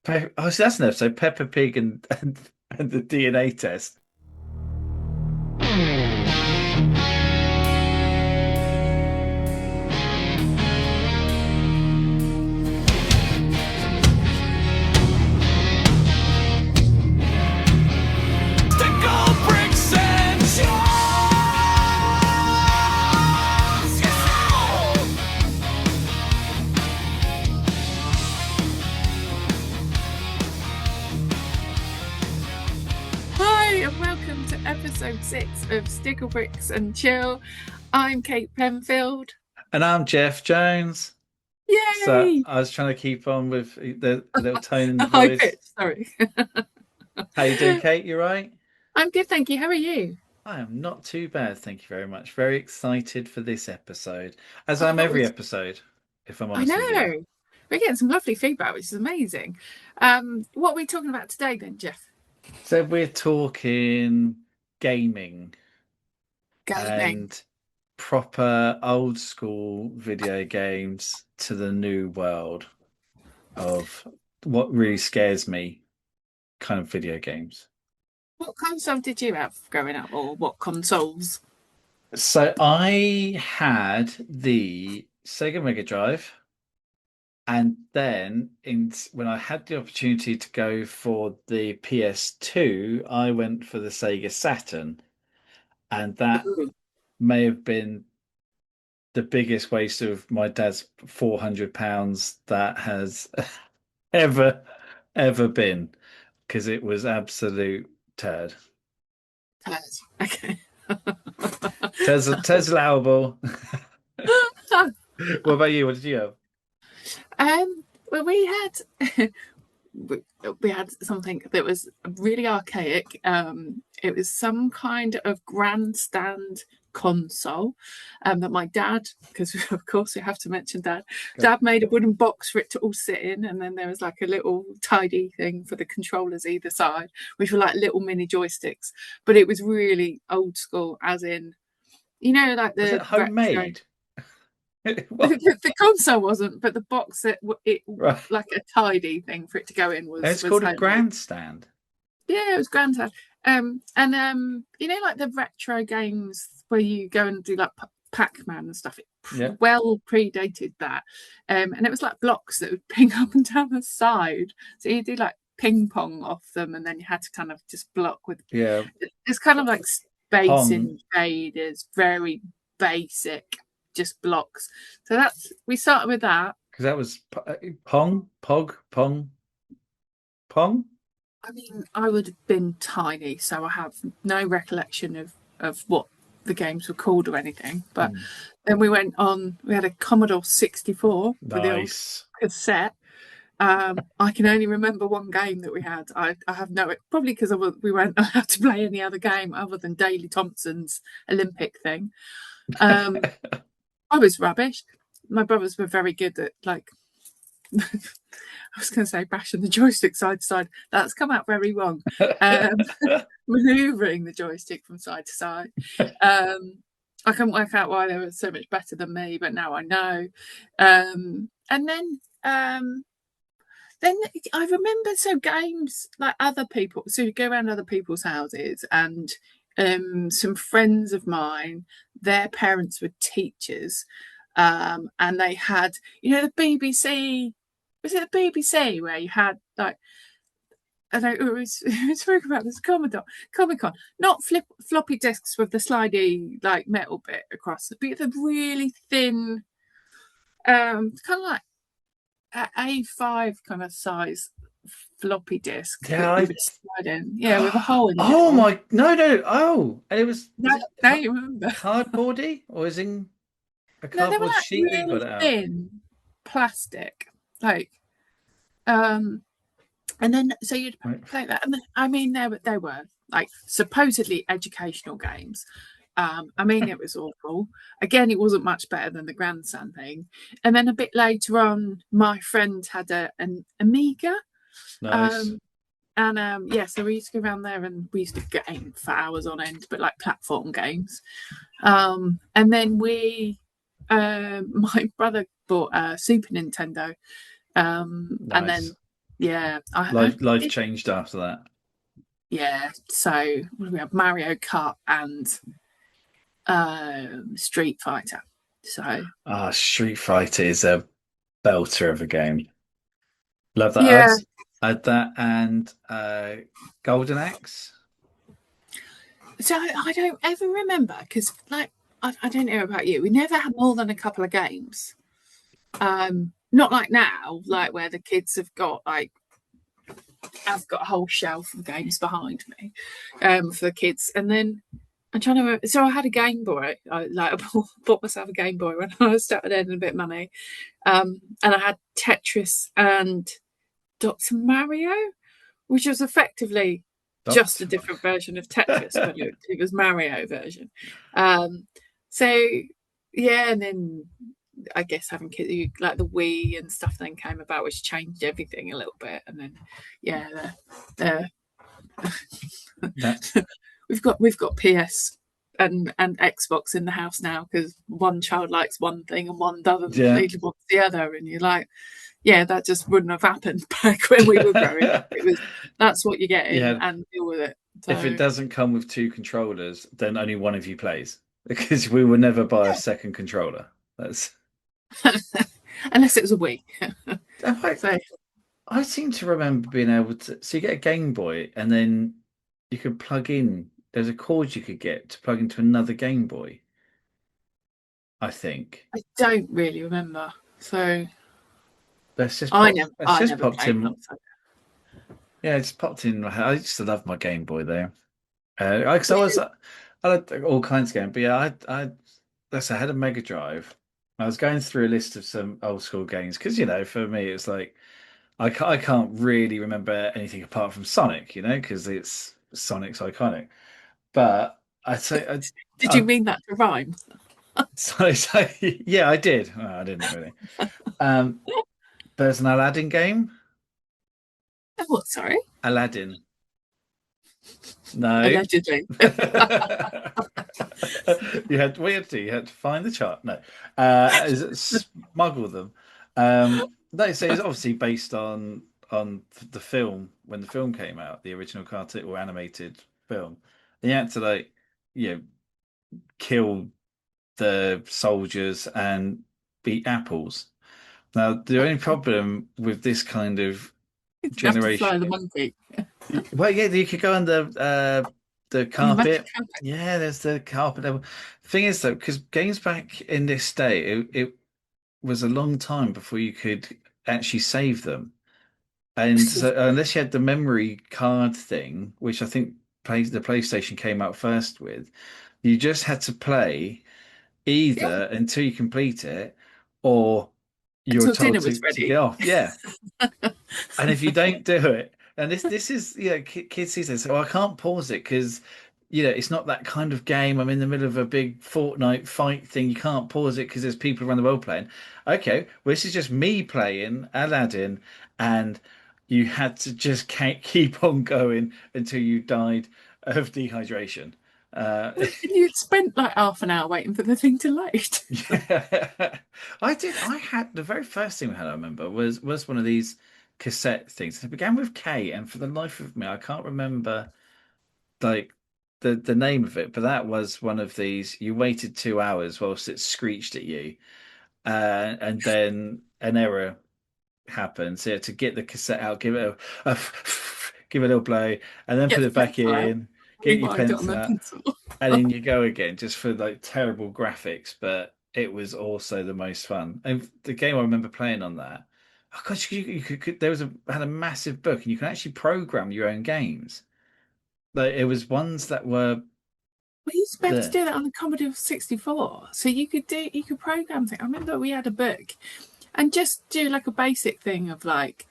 Oh, so that's an episode. Peppa Pig and the DNA test. Stickle bricks and jars. Hi, and welcome to episode 6 of Stickle Bricks and Chill. I'm Kate Penfield. And I'm Geoff Jones. So Yay! I was trying to keep on with the little tone in the A high voice. pitch, sorry. How you doing, Kate? You right? I'm good, thank you. How are you? I am not too bad, thank you very much. Very excited for this episode, as I'm Oh, every episode, if I'm I honest with you. know. We're getting some lovely feedback, which is amazing. What are we talking about today then, Jeff? So we're talking gaming Gaming. and proper old school video games to the new world of what really scares me kind of video games. What console did you have growing up, or what consoles? So I had the Sega Mega Drive, and then when I had the opportunity to go for the PS2, I went for the Sega Saturn, and that Ooh, may have been the biggest waste of my dad's £400 that has ever ever been, because it was absolute turd. turds. Okay. Ted's allowable. What about you? What did you have? Well, we had something that was really archaic. It was some kind of grandstand console that my dad, because of course we have to mention dad made a wooden box for it to all sit in, and then there was like a little tidy thing for the controllers either side, which were like little mini joysticks. But it was really old school, as in, like Was it the retro. homemade? What? The console wasn't, but the box it Right. like a tidy thing for it to go in It's was called a homemade. grandstand. Yeah, it was granddad. And like the retro games where you go and do like Pac-Man and stuff. It Yeah. well predated that. And it was like blocks that would ping up and down the side. So you do like ping pong off them, and then you had to kind of just block with. Yeah. It's kind of like Space Pong. Invaders, very basic, just blocks. So we started with that. Because that was Pong, Pog, Pong, Pong. I mean, I would have been tiny, so I have no recollection of what the games were called or anything. But Mm. then we had a Commodore 64 with the old Nice. cassette. I can only remember one game that we had. I have no, probably because we weren't allowed to play any other game other than Daley Thompson's Olympic thing. I was rubbish. My brothers were very good at like I was going to say bashing the joystick side to side. That's come out very wrong. Um, Maneuvering the joystick from side to side. I couldn't work out why they were so much better than me, but now I know. And then I remember games like other people. So you go around other people's houses, and some friends of mine, their parents were teachers, and they had the BBC. Was it the BBC where you had like I don't know, it was talking about this Comic Con, not floppy disks with the slidey like metal bit across, but the really thin, kind of like A5 kind of size floppy disk Yeah. that you would slide in, yeah, with a hole in the Oh middle. my, no, no. Oh, and was No, it no, you remember? cardboardy, or is it a No, they were cardboard like sheet that you got really it out? thin plastic, like um and then so you'd Right. play that, and I mean they were like supposedly educational games. I mean it was awful. Again, it wasn't much better than the grandstand thing. And then a bit later on, my friend had an Amiga, Nice. um, and yeah, so we used to go around there and we used to game for hours on end, but like platform games. And then my brother bought a Super Nintendo, and Nice. then Yeah, Life changed after that. yeah. So we have Mario Kart and Street Fighter. So Ah, Street Fighter is a belter of a game. Love that. yeah, I'd that and Golden Axe. so I don't ever remember because, like, I don't know about you. We never had more than a couple of games. Not like now, like where the kids have got like I've got a whole shelf of games behind me, for the kids. And then I'm trying to remember. So I had a Game Boy. I bought myself a Game Boy when I started earning a bit of money. And I had Tetris and Dr. Mario, which was effectively just a Doctor. different version of Tetris, but it was Mario version. Um, so yeah, and then I guess having kids like the Wii and stuff then came about, which changed everything a little bit. And then yeah, That we've got PS and Xbox in the house now because one child likes one thing and one doesn't yeah. really want the other, and you're like, yeah, that just wouldn't have happened back when we were growing up. It was that's what you're getting Yeah. and deal with it. If it So doesn't come with two controllers, then only one of you plays. Because we will never buy a second controller. That's unless it was a Wii. I, So I seem to remember being able to. So you get a Game Boy, and then you could plug in. There's a cord you could get to plug into another Game Boy. I think I don't really remember. So that's just I popped. never It's I just never popped played in. one. So Yeah, it's popped in my head. I used to love my Game Boy there. Because I liked all kinds of games. But yeah, I had a Mega Drive. I was going through a list of some old school games because for me it's like I can't really remember anything apart from Sonic, because Sonic's iconic. But I'd say did you I mean that to rhyme? Sonic, yeah, I did. Well, I didn't really. Um, there's an Aladdin game. Oh, what? Sorry, Aladdin. No. allegedly. You had to find the chart. No, is it smuggle them? No, so it's obviously based on the film when the film came out, the original cartoon or animated film. And you had to kill the soldiers and beat apples. Now, the only problem with this kind of You have to generation, fly the monkey. well, yeah, you could go on the On the magic carpet. carpet. Yeah, there's the carpet level. Thing is, though, because games back in this day, it was a long time before you could actually save them, and so unless you had the memory card thing, which I think the PlayStation came out first with, you just had to play Yeah, either until you complete it, or you're until told dinner was to ready. get off. Yeah. And if you don't do it, and this is kids these days say, "Oh, I can't pause it because it's not that kind of game. I'm in the middle of a big Fortnite fight thing. You can't pause it because there's people around the world playing." Okay, well, this is just me playing Aladdin, and you had to just keep on going until you died of dehydration. Uh, And you spent like half an hour waiting for the thing to load. Yeah, I did. I had the very first thing we had. I remember was one of these cassette things. It began with K, and for the life of me, I can't remember like the name of it. But that was one of these. You waited 2 hours whilst it screeched at you, and then an error happened. So you had to get the cassette out, give it a give it a little blow, and then Get put the it back pencil out, in. Get your rewind it on pencil the out. pencil. And then you go again just for like terrible graphics, but it was also the most fun. And the game I remember playing on that, oh gosh, there was had a massive book, and you can actually program your own games. Like it was ones that were We used to be able to there. do that on the Commodore 64. So you could program things. I remember we had a book and just do like a basic thing of like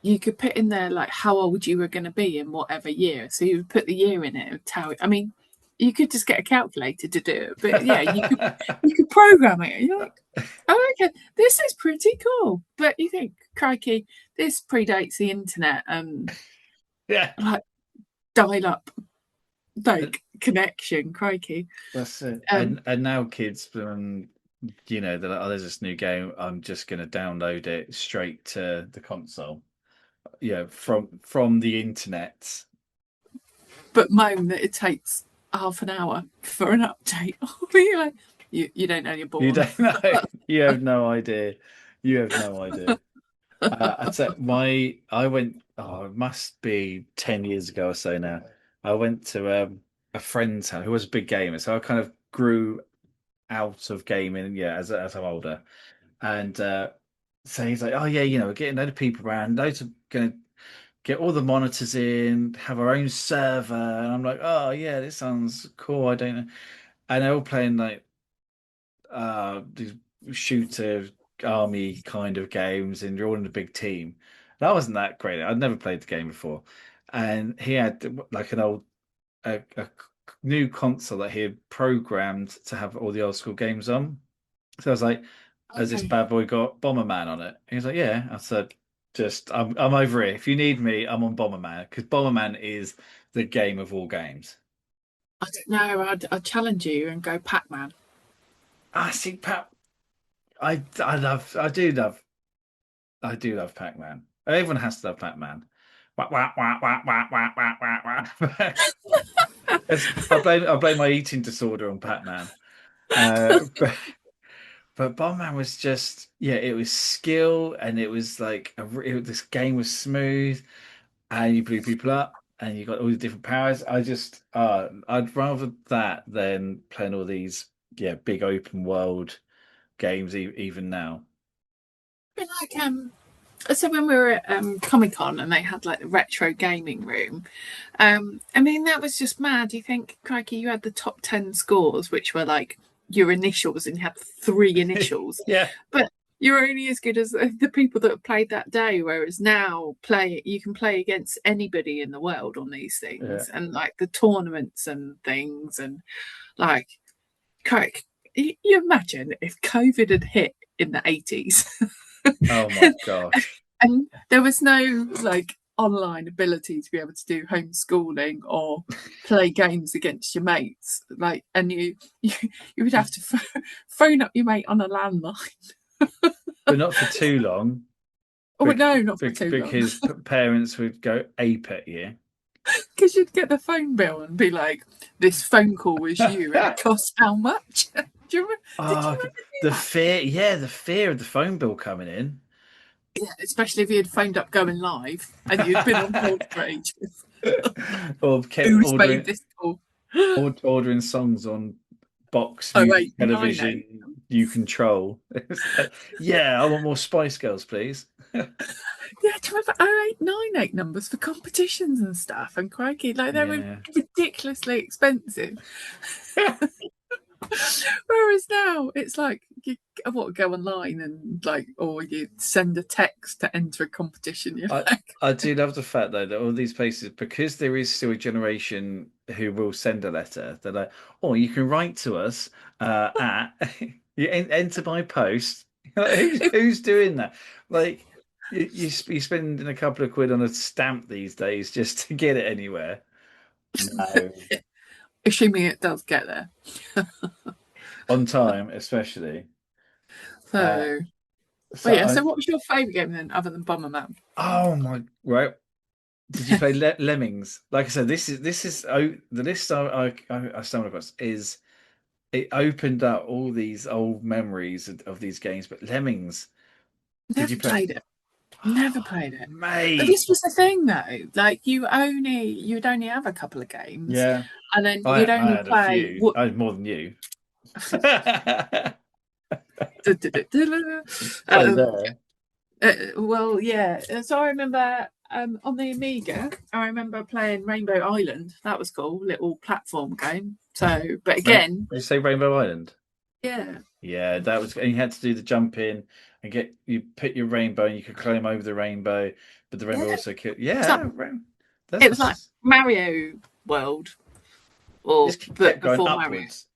you could put in there like how old you were going to be in whatever year. So you would put the year in it. I mean, you could just get a calculator to do it, but yeah, you could program it. You're like, oh, okay, this is pretty cool. But you think, crikey, this predates the internet and Yeah, like dial up like connection, crikey. that's it. Um, And now kids, they're like, oh, there's this new game. I'm just going to download it straight to the console. from the internet. but moan that it takes half an hour for an update. You're like, you don't know your You ball. don't know. You have no idea. You have no idea. I'd say I went. Oh, it must be 10 years ago or so now. I went to a friend's house who was a big gamer, so I kind of grew out of gaming. Yeah, as I'm older, and so he's like, "Oh yeah, we're getting a load of people around. Loads of gonna get all the monitors in, have our own server." And I'm like, "Oh yeah, this sounds cool. I don't know." And they're all playing like these shooter army kind of games, and you're all in a big team. That wasn't that great. I'd never played the game before, and he had like an old a new console that he had programmed to have all the old school games on. So I was like, "Has this Okay. bad boy got Bomberman on it?" He was like, "Yeah." I said, "Just I'm over here. If you need me, I'm on Bomberman because Bomberman is the game of all games." I don't know. I'd challenge you and go Pac-Man. I see, Pat. I do love Pac-Man. Everyone has to love Pac-Man. Wah, wah, wah, wah, wah, wah, wah, wah, wah. I blame my eating disorder on Pac-Man. But Bomberman was just, yeah, it was skill, and it was like this game was smooth, and you blew people up, and you got all the different powers. I'd rather that than playing all these, yeah, big open world games even now. But like so when we were at Comic Con and they had like the retro gaming room, I mean that was just mad. You think, crikey, you had the top 10 scores, which were like your initials, and you had three initials, Yeah, but you're only as good as the people that have played that day. Whereas now, you can play against anybody in the world on these yeah. things, and like the tournaments and things, and like, crikey, you imagine if COVID had hit in the 80s. Oh my gosh. And there was no like online ability to be able to do homeschooling or play games against your mates, like, and you would have to phone up your mate on a landline. But not for too long, Oh no, not for too long, because parents would go ape at you. because you'd get the phone bill and be like, this phone call was you and it cost how much. Did you Oh, ever the do that? fear, yeah, the fear of the phone bill coming in. Yeah, especially if you had phoned up going live and you'd been on hold for ages. Or kept Who's made this call? ordering songs on box Oh music eight nine eight. television you control. It's like, yeah, I want more Spice Girls, please. Yeah, do you remember 0898 numbers for competitions and stuff? And crikey, like they were Yeah. ridiculously expensive. Whereas now it's like you go online and like, or you send a text to enter a competition. You're I like, I do love the fact though that all these places, because there is still a generation who will send a letter. They're like, "Oh, you can write to us at you enter by post." Like, who's doing that? Like you spending a couple of quid on a stamp these days just to get it anywhere. No, assuming it does get there. on time especially. Uh, So, so but yeah. I So, what was your favourite game then, other than Bomberman? oh my right. Did you play Lemmings? Like I said, this is the list I stumbled across is it opened up all these old memories of these games. But Lemmings, did you Never play? played it. Never played it. But Mate, this was the thing, though. Like you'd only have a couple of games, yeah, and then I you'd I only had a play few. what. I had more than you. So um, there, well, yeah. So I remember on the Amiga, I remember playing Rainbow Island. That was cool, little platform game. So, but again, Did you say Rainbow Island? yeah, Yeah, that was, and you had to do the jump in and you put your rainbow, and you could climb over the rainbow, but the rainbow yeah. also killed. It's like, Yeah, it was like that's Mario World, just but kept going before Mario. upwards.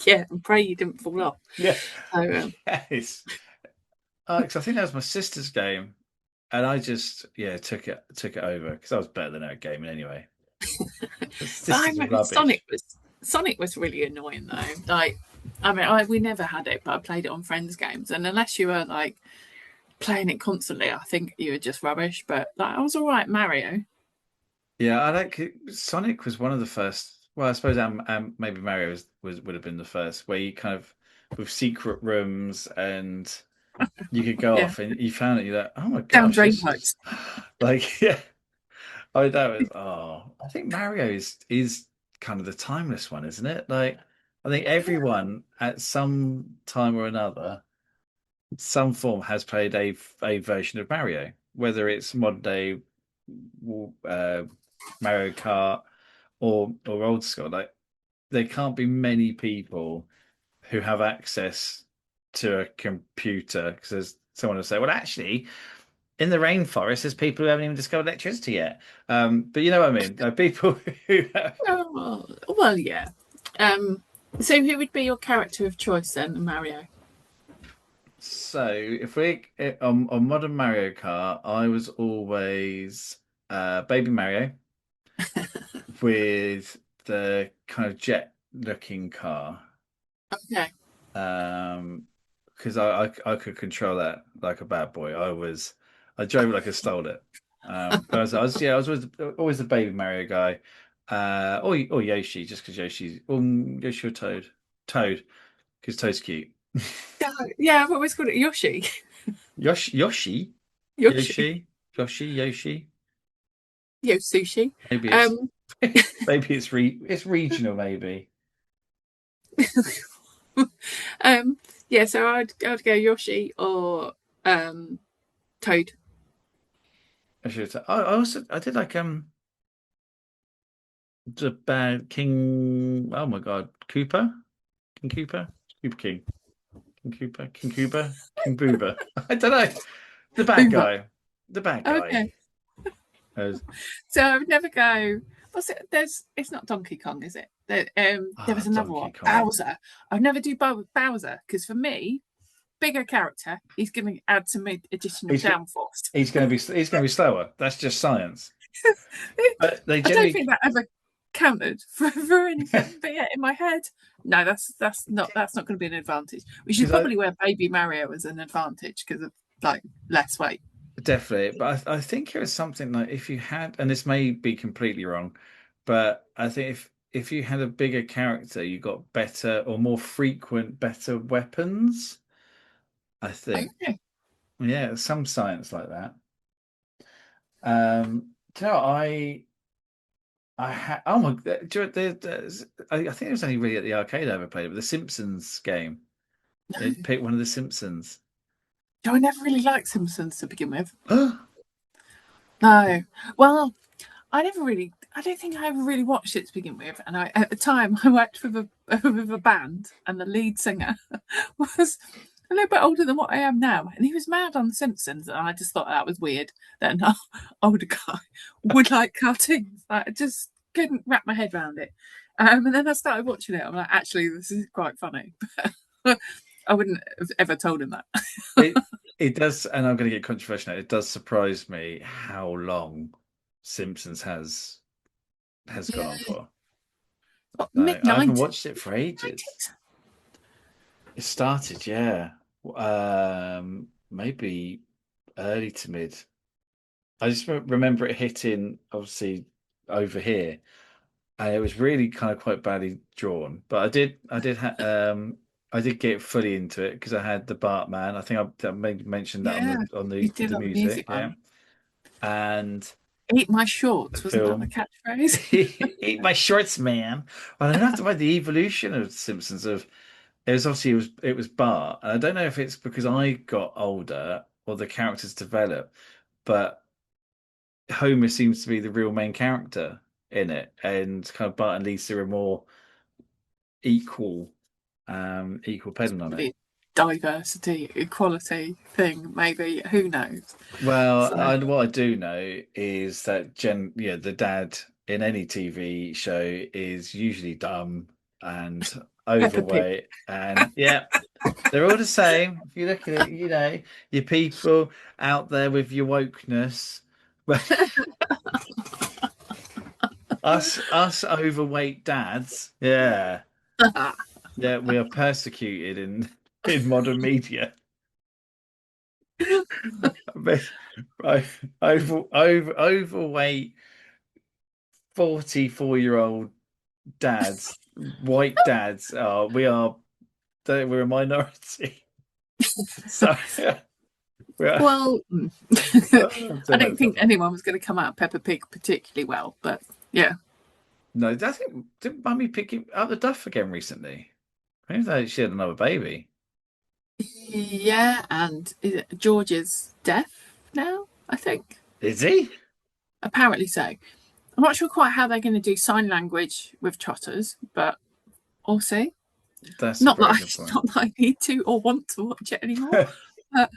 Yeah, and pray you didn't fall off. Yeah, So, yes. 'Cause I think that was my sister's game, and I just took it over because I was better than her at gaming anyway. The but I sisters were remember rubbish. Sonic was really annoying though. Like, I mean, we never had it, but I played it on friends' games, and unless you were like playing it constantly, I think you were just rubbish. But like, I was all right, Mario. Yeah, I like Sonic was one of the first. Well, I suppose maybe Mario would have been the first where you kind of with secret rooms and you could go Yeah, off and you found it. You're like, oh my down gosh, this is DreamWorks. like yeah. Oh, that was I think Mario is kind of the timeless one, isn't it? Like I think everyone at some time or another, some form has played a version of Mario, whether it's modern day uh, Mario Kart or old school. Like there can't be many people who have access to a computer because there's someone will say, well, actually, in the rainforest, there's people who haven't even discovered electricity yet. But you know what I mean? Like people who have. Oh, well, yeah. Um, so who would be your character of choice then, Mario? So if we on modern Mario Kart, I was always Baby Mario with the kind of jet looking car. Okay. Because I could control that like a bad boy. I drove it like I stole it. But I was always the Baby Mario guy. Or Yoshi, just because Yoshi or Toad. Toad, because Toad's cute. Yeah, yeah, I've always called it Yoshi. Yoshi, Yoshi. Yoshi, Yoshi. Yo, sushi. Maybe it's Um, it's regional. Maybe um, yeah, so I'd go Yoshi or Toad. I should. I also I did like the bad King. Oh my God, Cooper, King Cooper, Cooper King. King Cooper, King Cooper, King Boober. I don't know. The bad Hoover. guy. The bad guy. Okay. As So I would never go. What's it? There's. It's not Donkey Kong, is it? There was another Donkey one. Kong. Bowser. I'd never do Bowser because for me, bigger character, he's going to add some additional He's downforce. he's gonna be slower. That's just science. But they I don't generally think that ever counted for anything. But yeah, in my head, no, that's not going to be an advantage. We should because I probably wear Baby Mario as an advantage because of like less weight. definitely, but I think it was something like if you had, and this may be completely wrong, but I think if you had a bigger character, you got better or more frequent better weapons. I think, Okay. yeah, some science like that. Do you know, I had oh my do you know, I think it was only really at the arcade I ever played it, but the Simpsons game. It picked one of the Simpsons. No, I never really liked Simpsons to begin with. No. Well, I don't think I ever really watched it to begin with. And at the time, I worked with with a band, and the lead singer was a little bit older than what I am now. And he was mad on The Simpsons. And I just thought that was weird that an older guy would like cartoons. Like, I just couldn't wrap my head around it. And then I started watching it. I'm like, actually, this is quite funny. But I wouldn't have ever told him that. It it does, and I'm going to get controversial now. It does surprise me how long Simpsons has gone on Yeah. for. Mid Like, I haven't 90s. watched it for ages. It started, yeah, maybe early to mid. I just remember it hitting obviously over here, and it was really kind of quite badly drawn. But I did get fully into it because I had the Bartman. I think I mentioned that Yeah, on you the did on the music, music yeah, one. and Eat my the shorts, wasn't that the film. catchphrase? Eat my shorts, man. Well, I don't have to write the evolution of Simpsons of it was obviously it was Bart, and I don't know if it's because I got older or the characters developed, but Homer seems to be the real main character in it, and kind of Bart and Lisa are more equal, equal It's pedant on it. probably a diversity, equality thing, maybe. Who knows? Well, So what I do know is that the dad in any TV show is usually dumb and Peppa Pig. overweight, and yeah, they're all the same. If you look at it, your people out there with your wokeness, but us overweight dads, yeah, yeah, we are persecuted in in modern media. But overweight 44-year-old dads, white dads. We're a minority. So we're, Well, I'm I doing don't that think stuff. anyone was going to come out of Peppa Pig particularly well, but yeah. No, I think didn't Mummy pick him up the duff again recently? I think that she had another baby. Yeah, and is it George's deaf now, I think. Is he? Apparently so. I'm not sure quite how they're going to do sign language with trotters, but we'll see. That's a Not that very I, good point. not that I need to or want to watch it anymore. But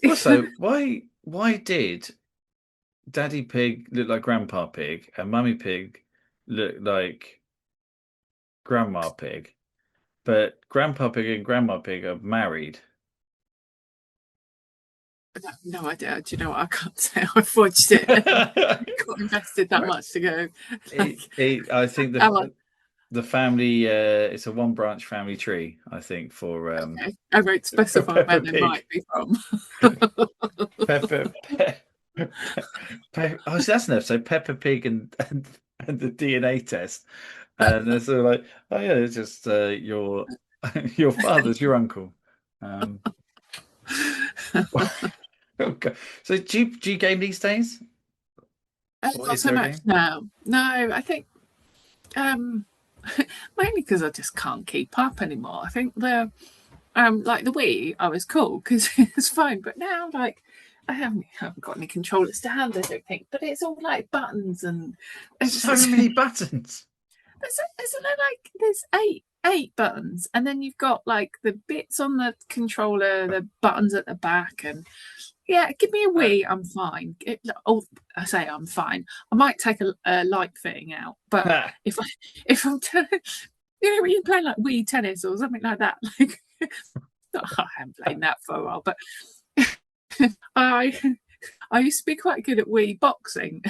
Also, why did Daddy Pig look like Grandpa Pig and Mummy Pig look like Grandma Pig? But Grandpa Pig and Grandma Pig are married. no idea. Do you know what? I can't say I've watched it and got invested that Right. much to go. Like, I think am I? the family it's a one branch family tree, I think, for Okay. I won't specify where Peppa they might Pig. be from. Peppa oh, so that's an episode, Peppa Pig and the DNA test. And they're sort of like, oh yeah, it's just your your father's your uncle. Um okay. So do you game these days? Or Not is so there a much game? now. No, I think um, mainly because I just can't keep up anymore. I think like the Wii, I was cool because it's fine, but now like I haven't got any controllers to hand. I don't think, but it's all like buttons and it's, So many buttons. isn't there like there's eight buttons, and then you've got like the bits on the controller, the buttons at the back, and yeah, give me a Uh, Wii, I'm fine. I say I'm fine. I might take a light fitting out, but if I if I'm you know when you're playing like Wii tennis or something like that, like I haven't played that for a while, but I I used to be quite good at Wii boxing,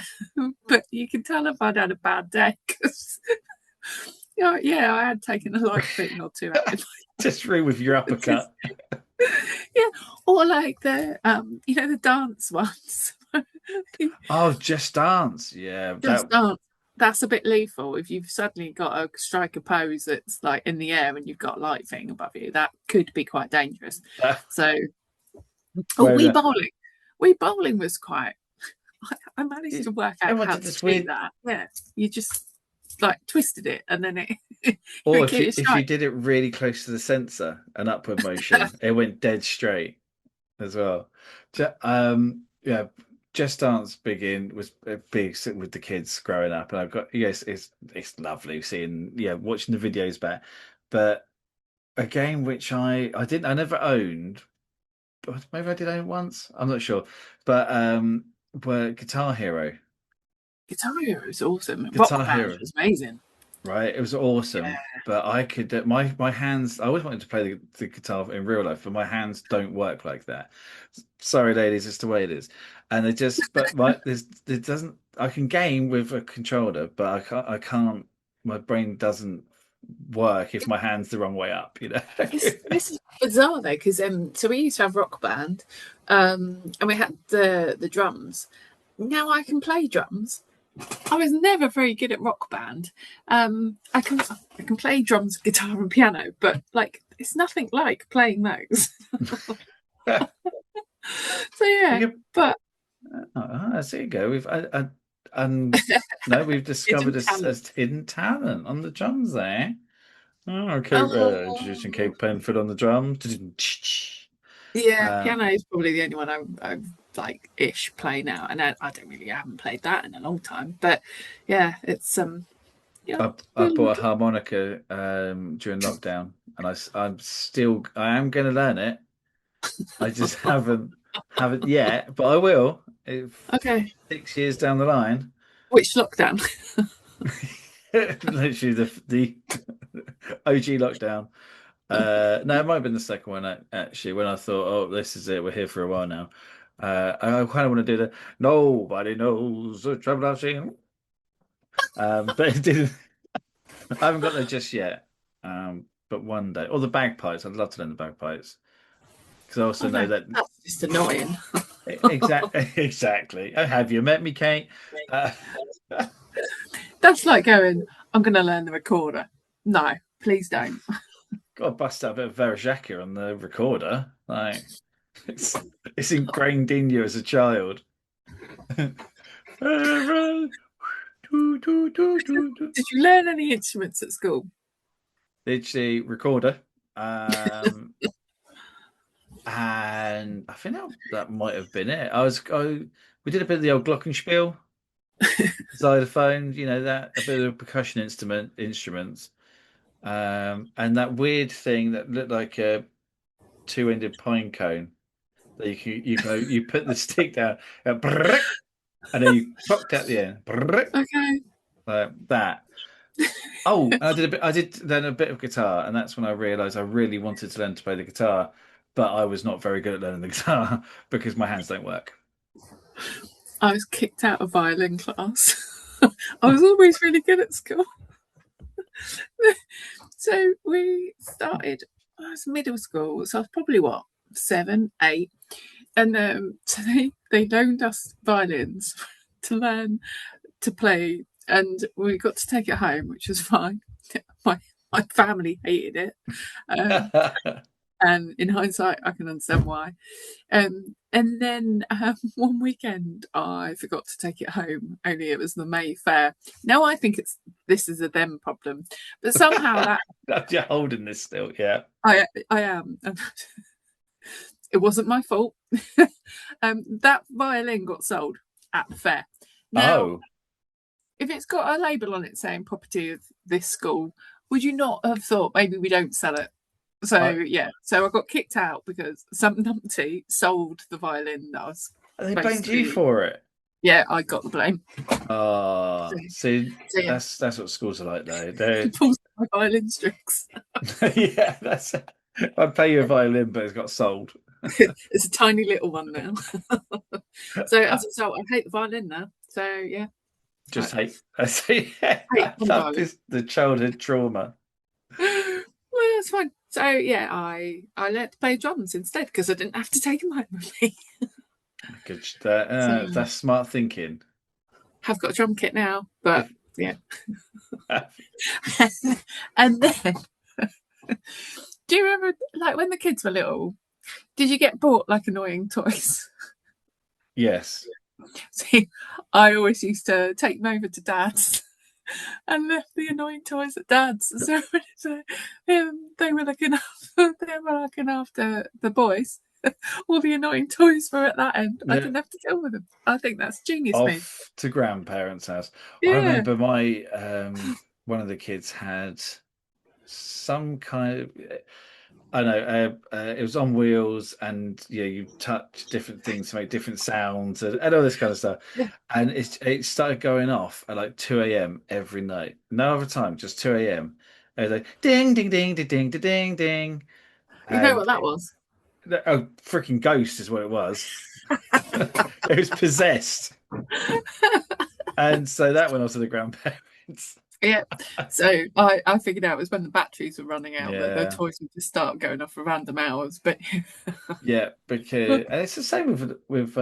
but you can tell if I'd had a bad day because yeah, I had taken a light fitting or two out. just through with your Just, uppercut. yeah, or like the dance ones. Oh, Just Dance. Yeah, Just dance. That's a bit lethal. If you've suddenly got to strike a pose that's like in the air and you've got a light thing above you, that could be quite dangerous. that So, oh, when Wii bowling. Wii bowling was quite. I managed you, to work out everyone how did to this cheat weird. that. Yeah, you just like twisted it and then it it Or would get you if you strike. did it really close to the sensor, an upward motion, it went dead straight as well. Yeah, Just Dance begin was big with the kids growing up, and I've got yes, it's lovely seeing watching the videos back. But a game which I never owned, but maybe I did own once. I'm not sure, but were Guitar Hero. Guitar Hero was awesome. Guitar Rock Band Hero. was amazing. Right? It was awesome, but I could my hands. I always wanted to play the guitar in real life, but my hands don't work like that. Sorry, ladies, it's the way it is. And it just, but my there's it doesn't. I can game with a controller, but I can't. I can't. My brain doesn't work if my hand's the wrong way up. You know. This is bizarre though, because so we used to have Rock Band, and we had the drums. Now I can play drums. I was never very good at Rock Band. I can play drums, guitar, and piano, but like it's nothing like playing those. So We yeah, could, but there you go. And no, we've discovered hidden a talent. hidden talent on the drums there. Oh, Kate, introducing Oh Kate Penfield on the drums. yeah, Uh, piano is probably the only one I like ish play now, and I don't really I haven't played that in a long time. But yeah, it's yeah. I bought a harmonica during lockdown, and I am going to learn it. I just haven't yet, but I will. If Okay, 6 years down the line, which lockdown? literally the OG lockdown. No, it might have been the second one actually. When I thought, oh, this is it, we're here for a while now. I kind of want to do the nobody knows the trouble I've seen, but it didn't. I haven't got there just yet. But one day, or the bagpipes. I'd love to learn the bagpipes because I also Oh know no, that that's just annoying. exactly, exactly. Oh, have you met me, Kate? Uh, That's like going, I'm going to learn the recorder. No, please don't. got to bust out a bit of Verajaka on the recorder. Like it's it's ingrained in you as a child. Did you learn any instruments at school? Literally recorder. Um, and I think that might have been it. We did a bit of the old glockenspiel, xylophone, that a bit of percussion instruments, and that weird thing that looked like a two-ended pine cone that you put the stick down, brrrk, and then you plucked at the end, brrrk, Okay. like that. Oh, and I did then a bit of guitar, and that's when I realized I really wanted to learn to play the guitar, but I was not very good at learning the guitar because my hands don't work. I was kicked out of violin class. I was always really good at school. So we started, I was middle school, so I was probably what, 7, 8. And so they loaned us violins to learn to play, and we got to take it home, which was fine. My, my family hated it. Um, and in hindsight, I can understand why. And then one weekend, I forgot to take it home. Only it was the May Fair. Now I think this is a them problem, but somehow that You're holding this still, yeah. I am. It wasn't my fault. That violin got sold at the fair. Now, Oh, if it's got a label on it saying property of this school, would you not have thought maybe we don't sell it? So I, yeah, so I got kicked out because some numpty sold the violin that I was they supposed blamed to you be. for it. Yeah, I got the blame. So, See, so yeah, that's what schools are like, though. They're pulls my violin strings. yeah, that's. I'd pay you a violin, but it's got sold. It's a tiny little one now. So as a result, I hate the violin now. So yeah, I Just hate. I see. hate I one love violin. this. The childhood trauma. Well, that's fine. So yeah, I learnt to play drums instead because I didn't have to take them home with me. Good. So That's smart thinking. have got a drum kit now, but If yeah. And then, do you remember like when the kids were little? Did you get bought like annoying toys? yes. See, I always used to take them over to dad's and left the annoying toys at dad's. So they were looking after the boys. All the annoying toys were at that end. I Yeah. didn't have to deal with them. I think that's a genius move. Off to grandparents' house. I Yeah. remember my one of the kids had some kind of I know it was on wheels, and you touch different things to make different sounds, and all this kind of stuff. Yeah. And it started going off at like 2 a.m. every night. No other time, just 2 a.m. And it was like ding ding ding ding ding ding ding ding. You know And what that was? a freaking ghost is what it was. It was possessed. And so that went off to the grandparents. Yeah. So I figured out it was when the batteries were running out that the Yeah. toys would just start going off for random hours. But Yeah, because and it's the same with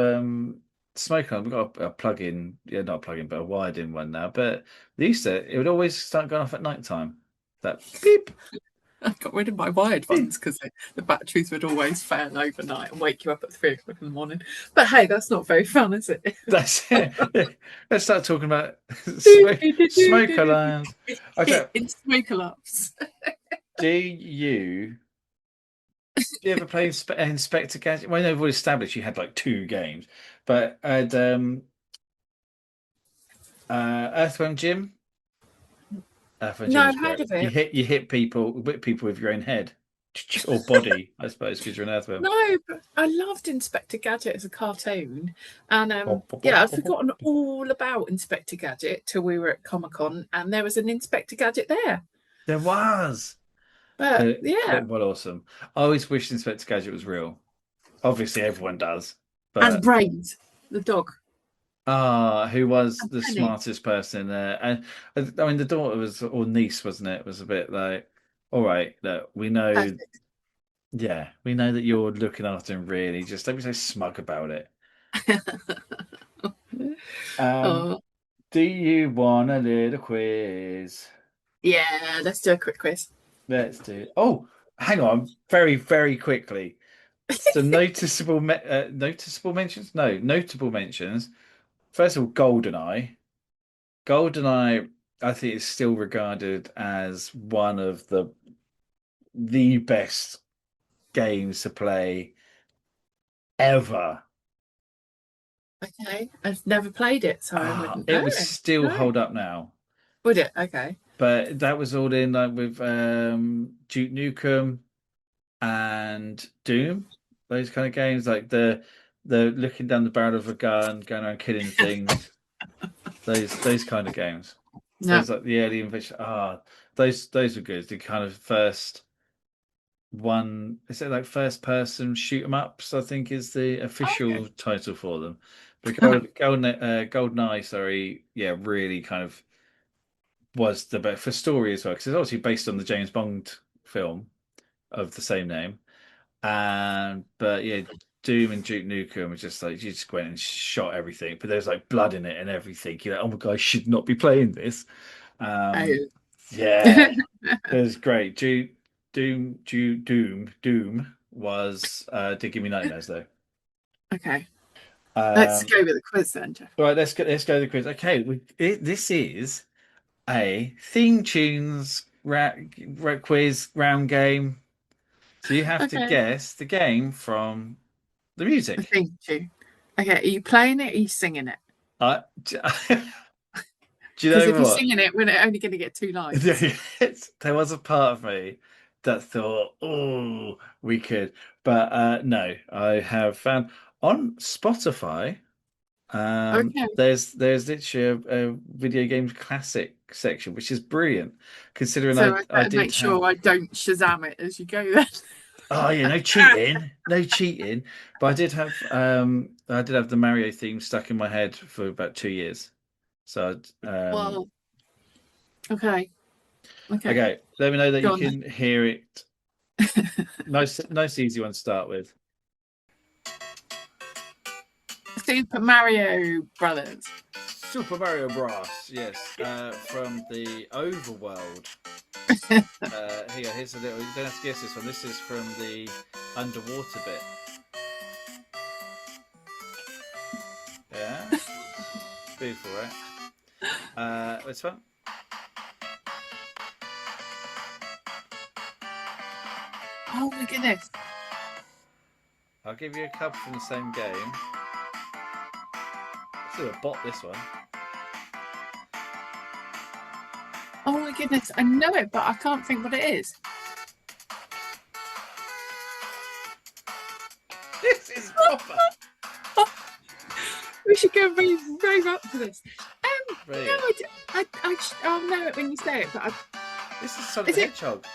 smoke on. We've got a plug-in, yeah, not a plug-in, but a wired-in one now. But they used to, it would always start going off at night time. That beep, I got rid of my wired beep. ones because the batteries would always fail overnight and wake you up at 3 o'clock in the morning. But hey, that's not very fun, is it? That's it. Yeah. Let's start talking about smoke alarms. Okay, In smoke alarms. do you ever play Inspector Gadget? Well, I know we've established you had like two games, but at Earthworm Jim. Fun No, Gym is I've heard great. of it. You hit people, whip people with your own head or body, I suppose, because you're an earthworm. No, but I loved Inspector Gadget as a cartoon. And yeah, I'd forgotten all about Inspector Gadget till we were at Comic Con and there was an Inspector Gadget there. There was. But yeah, What awesome. I always wished Inspector Gadget was real. Obviously, everyone does. and But Brains, the dog, who was and the Penny. smartest person in there? And I mean, the daughter was, or niece, wasn't it? Was a bit like, all right, look, we know Perfect. Yeah, we know that you're looking after him really. Just don't be so smug about it. Um, Oh, do you want a little quiz? yeah, let's do a quick quiz. Let's do. Oh, hang on, very, very quickly. Some noticeable mentions. No, notable mentions. First of all, GoldenEye. GoldenEye, I think, is still regarded as one of the best games to play ever. Okay, I've never played it, so I Ah, wouldn't it know. would still No, hold up now. would it? Okay. But that was all in like with Duke Nukem and Doom, those kind of games, like the looking down the barrel of a gun, going around killing things, those kind of games. No. Those like the early invasion. Those were good. The kind of first one, is it like first person shoot 'em ups, I think is the Okay. official title for them. But GoldenEye, sorry, yeah, really kind of was the best for story as well, because it's obviously based on the James Bond film of the same name. And but yeah, Doom and Duke Nukem was just like you just went and shot everything, but there's like blood in it and everything. You're like, oh my god, I should not be playing this. Um, Oh. yeah, it was great. Doom was did give me nightmares though. Okay. Let's Um, go with the quiz then, Jeff. right, let's go to the quiz. Okay, this is a theme tunes quiz round game. So you have to Okay. guess the game from the I music. think you. Okay, are you playing it? Or are you singing it? I, do you Because know if you're what? singing it, we're only going to get 2 lines. There was a part of me that thought, oh, we could. But no, I have found on Spotify, Okay. there's literally a video games classic section, which is brilliant, considering So I, I I better did make have. sure I don't Shazam it as you go then. Oh yeah, no cheating, no cheating. But I did have the Mario theme stuck in my head for about 2 years. So Well, okay. Okay. okay, let me know that you Go on can hear it. Nice easy one to start with. then. Super Mario Brothers. Super Mario Bros. Yes, from the Overworld. Here's a little. You don't have to guess this one. This is from the underwater bit. Yeah, beautiful, right? This one. Oh my goodness. I'll give you a couple from the same game. Still a bot this one. Oh my goodness. I know it, but I can't think what it is. This is proper. We should go very up for this. No, Brilliant. I'll know it when you say it, but This is Sonic is the it? Hedgehog.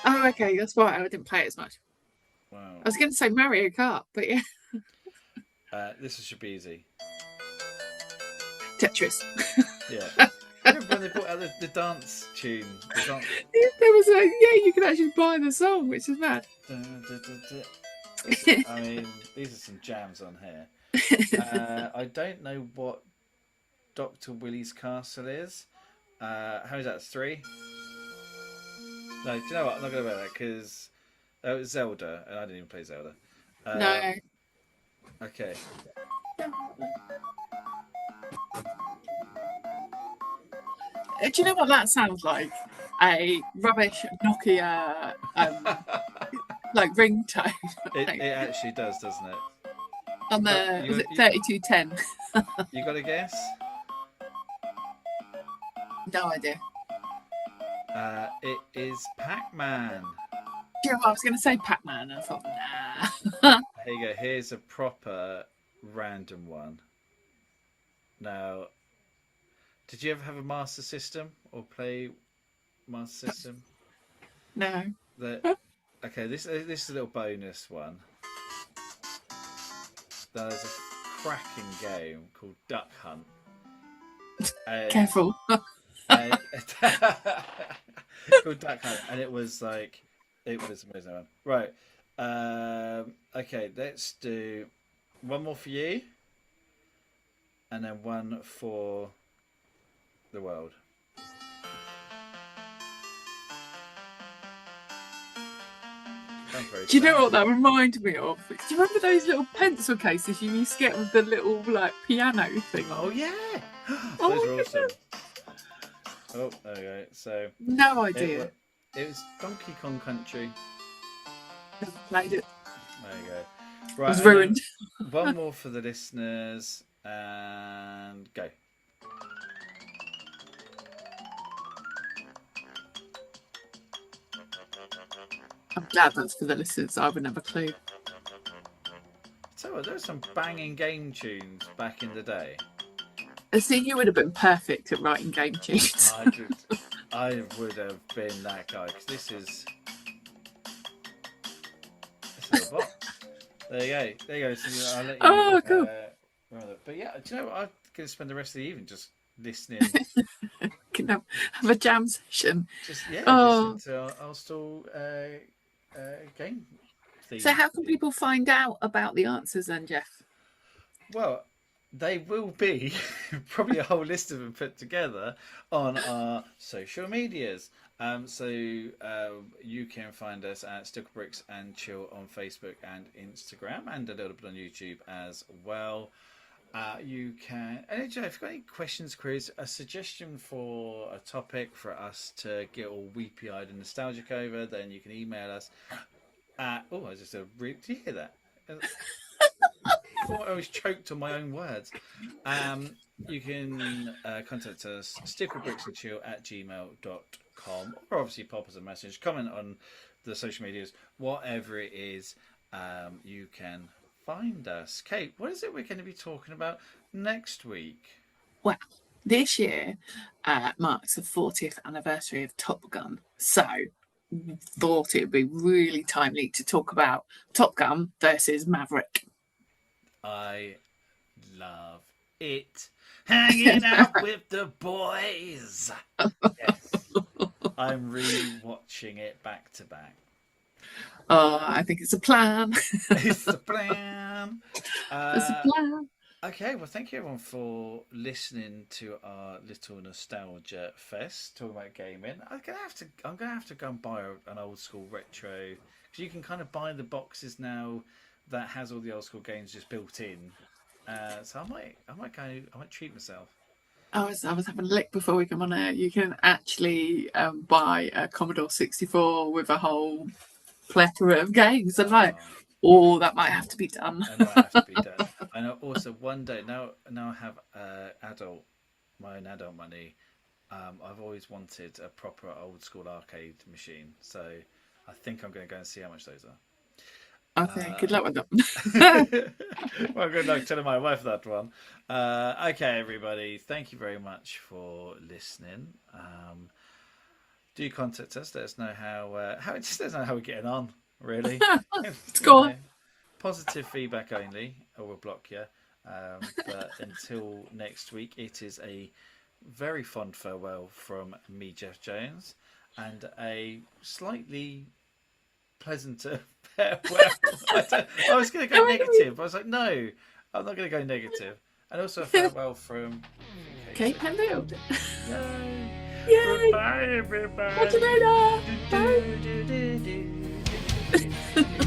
Oh, okay, that's why I didn't play it as much. Wow. I was going to say Mario Kart, but yeah, This should be easy. Tetris. Yeah. Remember when they brought out the dance tune? The dance. There was yeah, you can actually buy the song, which is mad. I mean, these are some jams on here. I don't know what Dr. Willie's Castle is. How is that? 3? No, do you know what? I'm not going to wear that because that was Zelda, and I didn't even play Zelda. No. Okay. Do you know what that sounds like? A rubbish Nokia like ringtone. It actually does, doesn't it? On the was it 3210? You got a guess? No idea. It is Pac-Man. Do you know what? I was going to say Pac-Man, and I thought, nah. Here you go. Here's a proper random one. Now, did you ever have a Master System or play Master System? No. Okay, this is a little bonus one. There's a cracking game called Duck Hunt. Careful. And, called Duck Hunt, and it was amazing one. Right, Okay, let's do one more for you, and then one for the world. Sounds very Do you know sad. what that reminded me of? Do you remember those little pencil cases you used to get with the little like piano thing Oh on? yeah, Oh those my were awesome. goodness. Oh, there we go. So No it idea. was it was Donkey Kong Country. Never played it. There you go. I Right, was and then ruined. one more for the listeners, and go. I'm glad that's for the listeners. I would have a clue. So there were some banging game tunes back in the day. I see you would have been perfect at writing game tunes. I would have been that guy because this is a bot. There you go. There you go. So I'll let you. Oh, cool. But yeah, do you know what? I'm going to spend the rest of the evening just listening. Can have a jam session. Just Oh. listening to our still game theme. So how can people find out about the answers then, Geoff? Well, they will be probably a whole list of them put together on our social medias. So you can find us at Sticklebricks and Chill on Facebook and Instagram, and a little bit on YouTube as well. You can, and if you've got any questions, queries, a suggestion for a topic for us to get all weepy-eyed and nostalgic over, then you can email us at. Oh, I just said, did you hear that? I thought I was choked on my own words. You can contact us, sticklebricksandchill@gmail.com, or obviously pop us a message, comment on the social medias, whatever it is, you can find us. Kate, what is it we're going to be talking about next week? Well, this year marks the 40th anniversary of Top Gun. So thought it would be really timely to talk about Top Gun versus Maverick. I love it. Hanging out with the boys. Yes. I'm re-watching it back to back. Oh, I think it's a plan. It's the plan. It's a plan. Okay, well, thank you everyone for listening to our little nostalgia fest talking about gaming. I'm gonna have to go and buy an old school retro because you can kind of buy the boxes now that has all the old school games just built in. So I might treat myself. I was having a look before we come on air. You can actually buy a Commodore 64 with a whole plethora of games. And like, oh, that might have to be done. And might have to be done. And also one day now I have my own adult money. I've always wanted a proper old school arcade machine, so I think I'm going to go and see how much those are. Okay, good luck with them. Well, good luck telling my wife that one. Okay, everybody, thank you very much for listening. Do contact us. Let us know how just let us know how we're getting on. Really, Let's go on. Positive feedback only, or we'll block you. But until next week, it is a very fond farewell from me, Geoff Jones, and a slightly pleasanter farewell. I was going to go negative. I was like, no, I'm not going to go negative. And also a farewell from Kate Penfield. Yay! Yay! Goodbye, everybody. Catch you later. Bye.